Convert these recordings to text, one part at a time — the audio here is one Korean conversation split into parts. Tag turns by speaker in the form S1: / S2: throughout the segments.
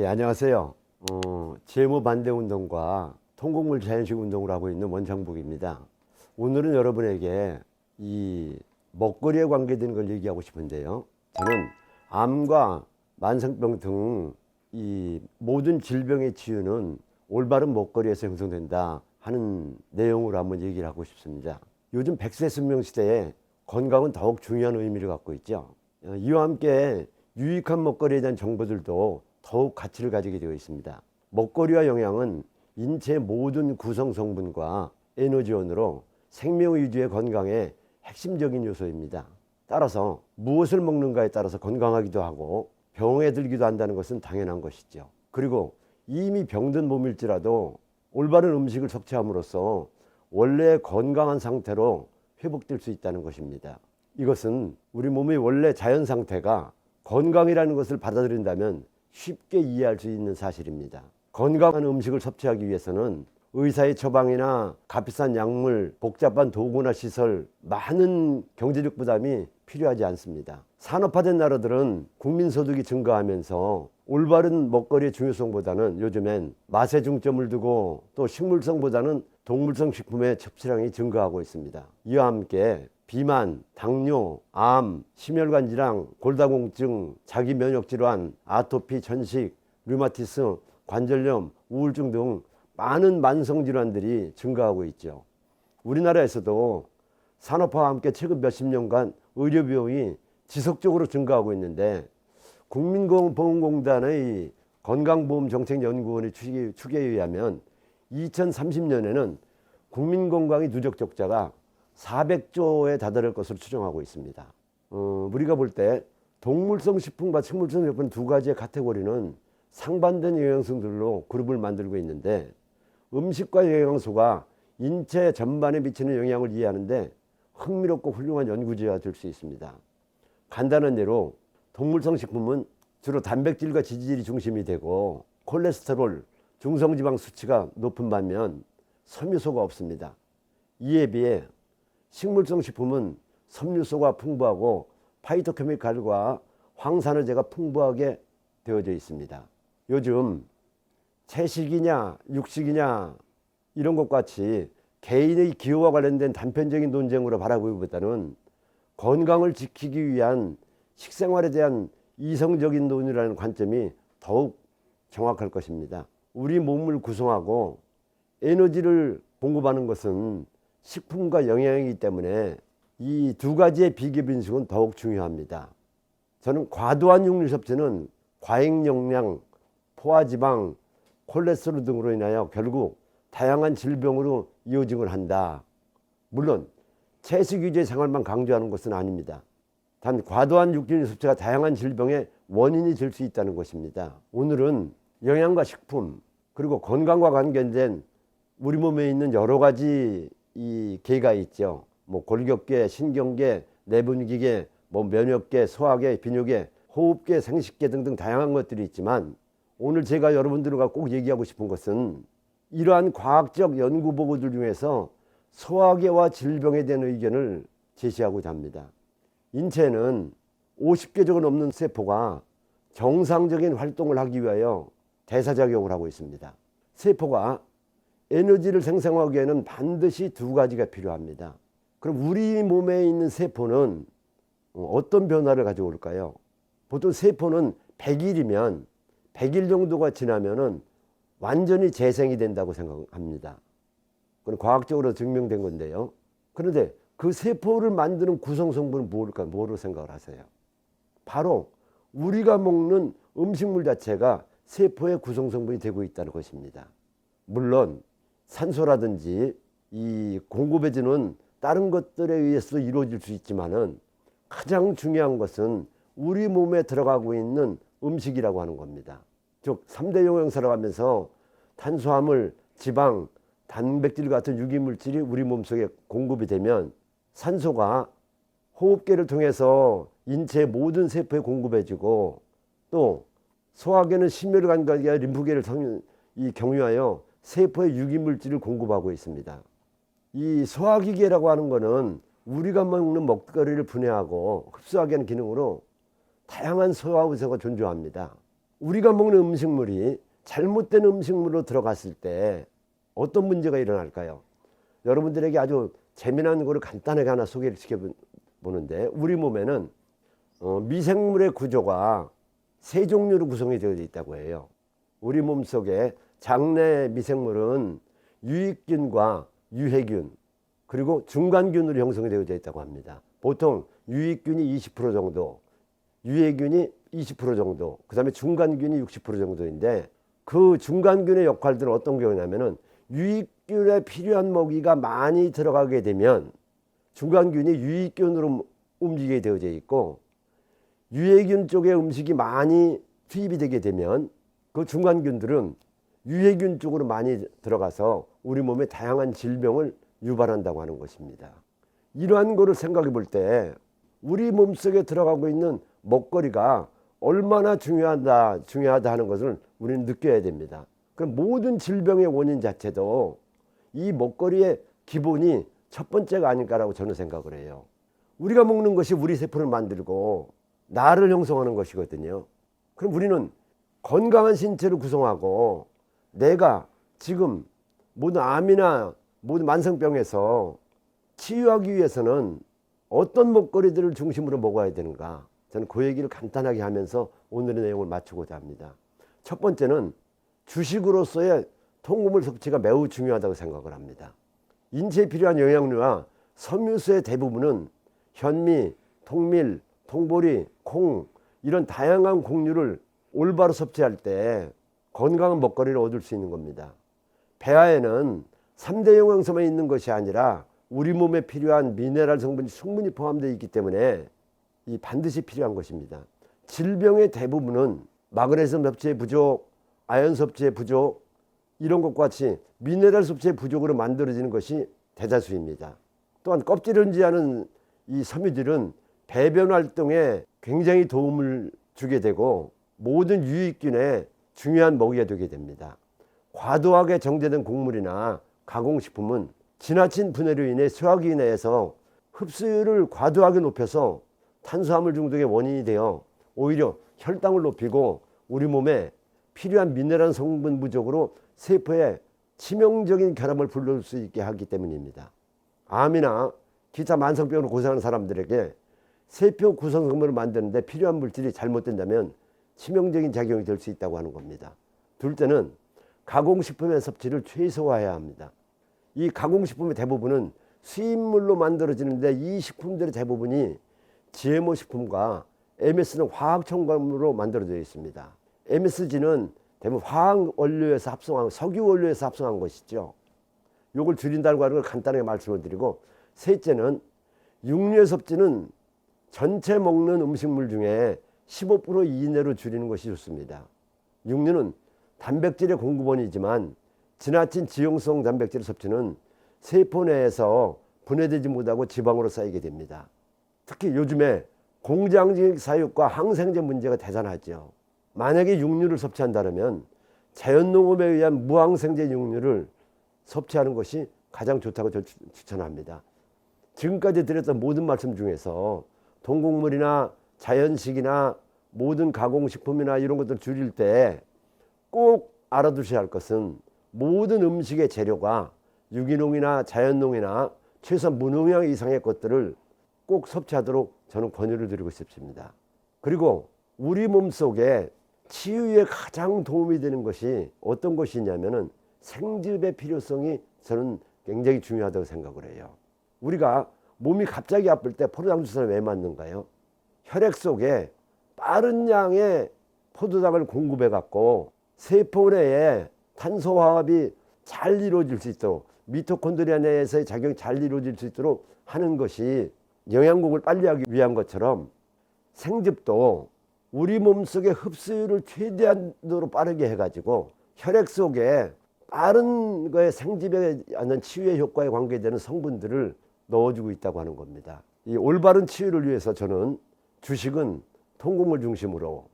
S1: 안녕하세요. GMO 반대 운동과 통곡물 자연식 운동을 하고 있는 원창복입니다. 오늘은 여러분에게 이 먹거리에 관계된 걸 얘기하고 싶은데요. 저는 암과 만성병 등 이 모든 질병의 치유는 올바른 먹거리에서 형성된다 하는 내용으로 한번 얘기를 하고 싶습니다. 요즘 100세 순명 시대에 건강은 더욱 중요한 의미를 갖고 있죠. 이와 함께 유익한 먹거리에 대한 정보들도 더욱 가치를 가지게 되어 있습니다. 먹거리와 영양은 인체의 모든 구성 성분과 에너지원으로 생명 유지의 건강의 핵심적인 요소입니다. 따라서 무엇을 먹는가에 따라서 건강하기도 하고 병에 들기도 한다는 것은 당연한 것이죠. 그리고 이미 병든 몸일지라도 올바른 음식을 섭취함으로써 원래 건강한 상태로 회복될 수 있다는 것입니다. 이것은 우리 몸의 원래 자연 상태가 건강이라는 것을 받아들인다면 쉽게 이해할 수 있는 사실입니다. 건강한 음식을 섭취하기 위해서는 의사의 처방이나 값비싼 약물, 복잡한 도구나 시설, 많은 경제적 부담이 필요하지 않습니다. 산업화된 나라들은 국민소득이 증가하면서 올바른 먹거리의 중요성보다는 요즘엔 맛에 중점을 두고 또 식물성보다는 동물성 식품의 섭취량이 증가하고 있습니다. 이와 함께 비만, 당뇨, 암, 심혈관 질환, 골다공증, 자기 면역 질환, 아토피, 천식, 류마티스, 관절염, 우울증 등 많은 만성 질환들이 증가하고 있죠. 우리나라에서도 산업화와 함께 최근 몇십 년간 의료 비용이 지속적으로 증가하고 있는데 국민보험공단의 건강보험정책연구원의 추계에 의하면 2030년에는 국민건강의 누적 적자가 400조에 다다를 것으로 추정하고 있습니다. 우리가 볼 때 동물성 식품과 식물성 식품 두 가지의 카테고리는 상반된 영양성들로 그룹을 만들고 있는데 음식과 영양소가 인체 전반에 미치는 영향을 이해하는데 흥미롭고 훌륭한 연구지가 될 수 있습니다. 간단한 예로 동물성 식품은 주로 단백질과 지질이 중심이 되고 콜레스테롤, 중성지방 수치가 높은 반면 섬유소가 없습니다. 이에 비해 식물성 식품은 섬유소가 풍부하고 파이토케미칼과 황산화제가 풍부하게 되어져 있습니다. 요즘 채식이냐 육식이냐 이런 것 같이 개인의 기호와 관련된 단편적인 논쟁으로 바라보기보다는 건강을 지키기 위한 식생활에 대한 이성적인 논의라는 관점이 더욱 정확할 것입니다. 우리 몸을 구성하고 에너지를 공급하는 것은 식품과 영양이기 때문에 이 두 가지의 비교 인식은 더욱 중요합니다. 저는 과도한 육류 섭취는 과잉 영양, 포화지방, 콜레스테롤 등으로 인하여 결국 다양한 질병으로 이어지곤 한다. 물론 채식 위주의 생활만 강조하는 것은 아닙니다. 단 과도한 육류 섭취가 다양한 질병의 원인이 될 수 있다는 것입니다. 오늘은 영양과 식품 그리고 건강과 관계된 우리 몸에 있는 여러 가지 이 계가 있죠. 골격계, 신경계, 내분기계, 면역계, 소화계, 비뇨계, 호흡계, 생식계 등등 다양한 것들이 있지만 오늘 제가 여러분들과 꼭 얘기하고 싶은 것은 이러한 과학적 연구 보고들 중에서 소화계와 질병에 대한 의견을 제시하고자 합니다. 인체는 50개 넘는 세포가 정상적인 활동을 하기 위하여 대사작용을 하고 있습니다. 세포가 에너지를 생성하기에는 반드시 두 가지가 필요합니다. 그럼 우리 몸에 있는 세포는 어떤 변화를 가져올까요? 보통 세포는 100일이면 100일 정도가 지나면은 완전히 재생이 된다고 생각합니다. 그건 과학적으로 증명된 건데요. 그런데 그 세포를 만드는 구성 성분은 뭐로 생각을 하세요? 바로 우리가 먹는 음식물 자체가 세포의 구성 성분이 되고 있다는 것입니다. 물론 산소라든지 이 공급해주는 다른 것들에 의해서 이루어질 수 있지만은 가장 중요한 것은 우리 몸에 들어가고 있는 음식이라고 하는 겁니다. 즉 3대 영양소라고 하면서 탄수화물, 지방, 단백질 같은 유기물질이 우리 몸속에 공급이 되면 산소가 호흡계를 통해서 인체의 모든 세포에 공급해지고 또 소화계는 심혈관계와 림프계를 경유하여 세포에 유기물질을 공급하고 있습니다. 이 소화기계라고 하는 것은 우리가 먹는 먹거리를 분해하고 흡수하게 하는 기능으로 다양한 소화 우세가 존재합니다. 우리가 먹는 음식물이 잘못된 음식물로 들어갔을 때 어떤 문제가 일어날까요? 여러분들에게 아주 재미난 거를 간단하게 하나 소개를 시켜보는데, 우리 몸에는 미생물의 구조가 세 종류로 구성이 되어 있다고 해요. 우리 몸 속에 장내 미생물은 유익균과 유해균, 그리고 중간균으로 형성이 되어져 있다고 합니다. 보통 유익균이 20% 정도, 유해균이 20% 정도, 그 다음에 중간균이 60% 정도인데, 그 중간균의 역할들은 어떤 경우냐면은 유익균에 필요한 먹이가 많이 들어가게 되면 중간균이 유익균으로 움직이게 되어져 있고, 유해균 쪽에 음식이 많이 투입이 되게 되면 그 중간균들은 유해균 쪽으로 많이 들어가서 우리 몸에 다양한 질병을 유발한다고 하는 것입니다. 이러한 거를 생각해 볼 때 우리 몸속에 들어가고 있는 먹거리가 얼마나 중요하다 하는 것을 우리는 느껴야 됩니다. 그럼 모든 질병의 원인 자체도 이 먹거리의 기본이 첫 번째가 아닐까라고 저는 생각을 해요. 우리가 먹는 것이 우리 세포를 만들고 나를 형성하는 것이거든요. 그럼 우리는 건강한 신체를 구성하고 내가 지금 모든 암이나 모든 만성병에서 치유하기 위해서는 어떤 먹거리들을 중심으로 먹어야 되는가, 저는 그 얘기를 간단하게 하면서 오늘의 내용을 마치고자 합니다. 첫 번째는 주식으로서의 통곡물 섭취가 매우 중요하다고 생각을 합니다. 인체에 필요한 영양류와 섬유소의 대부분은 현미, 통밀, 통보리, 콩, 이런 다양한 곡류를 올바로 섭취할 때 건강한 먹거리를 얻을 수 있는 겁니다. 배아에는 3대 영양소만 있는 것이 아니라 우리 몸에 필요한 미네랄 성분이 충분히 포함되어 있기 때문에 이 반드시 필요한 것입니다. 질병의 대부분은 마그네슘 섭취의 부족, 아연 섭취의 부족, 이런 것과 같이 미네랄 섭취의 부족으로 만들어지는 것이 대다수입니다. 또한 껍질을 지하는 이 섬유질은 배변 활동에 굉장히 도움을 주게 되고 모든 유익균의 중요한 먹이가 되게 됩니다. 과도하게 정제된 곡물이나 가공식품은 지나친 분해로 인해 소화기 내에서 흡수율을 과도하게 높여서 탄수화물 중독의 원인이 되어 오히려 혈당을 높이고 우리 몸에 필요한 미네랄 성분 부족으로 세포에 치명적인 결함을 불러올 수 있게 하기 때문입니다. 암이나 기타 만성병으로 고생하는 사람들에게 세포 구성 성분을 만드는데 필요한 물질이 잘못된다면 치명적인 작용이 될 수 있다고 하는 겁니다. 둘째는 가공식품의 섭취를 최소화해야 합니다. 이 가공식품의 대부분은 수입물로 만들어지는데 이 식품들의 대부분이 GMO 식품과 MS는 화학 첨가물로 만들어져 있습니다. MSG는 대부분 화학 원료에서 합성한, 석유 원료에서 합성한 것이죠. 이걸 줄인다고 하는 걸 간단하게 말씀을 드리고, 셋째는 육류의 섭취는 전체 먹는 음식물 중에 15% 이내로 줄이는 것이 좋습니다. 육류는 단백질의 공급원이지만 지나친 지용성 단백질 섭취는 세포 내에서 분해되지 못하고 지방으로 쌓이게 됩니다. 특히 요즘에 공장직 사육과 항생제 문제가 대단하죠. 만약에 육류를 섭취한다면 자연농업에 의한 무항생제 육류를 섭취하는 것이 가장 좋다고 추천합니다. 지금까지 드렸던 모든 말씀 중에서 동곡물이나 자연식이나 모든 가공식품이나 이런 것들 줄일 때 꼭 알아두셔야 할 것은 모든 음식의 재료가 유기농이나 자연농이나 최소한 무농약 이상의 것들을 꼭 섭취하도록 저는 권유를 드리고 싶습니다. 그리고 우리 몸속에 치유에 가장 도움이 되는 것이 어떤 것이냐면은 생즙의 필요성이 저는 굉장히 중요하다고 생각을 해요. 우리가 몸이 갑자기 아플 때 포도당 주사를 왜 맞는가요? 혈액 속에 빠른 양의 포도당을 공급해 갖고 세포 내에 탄소 화합이 잘 이루어질 수 있도록, 미토콘드리아 내에서의 작용이 잘 이루어질 수 있도록 하는 것이 영양공급을 빨리 하기 위한 것처럼 생즙도 우리 몸속의 흡수율을 최대한으로 빠르게 해가지고 혈액 속에 빠른 거에 생즙에 하는 치유의 효과에 관계되는 성분들을 넣어주고 있다고 하는 겁니다. 이 올바른 치유를 위해서 저는 주식은 통곡물 중심으로,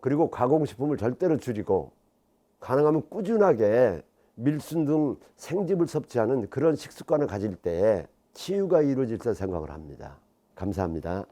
S1: 그리고 가공식품을 절대로 줄이고 가능하면 꾸준하게 밀순 등 생즙을 섭취하는 그런 식습관을 가질 때 치유가 이루어질 때 생각을 합니다. 감사합니다.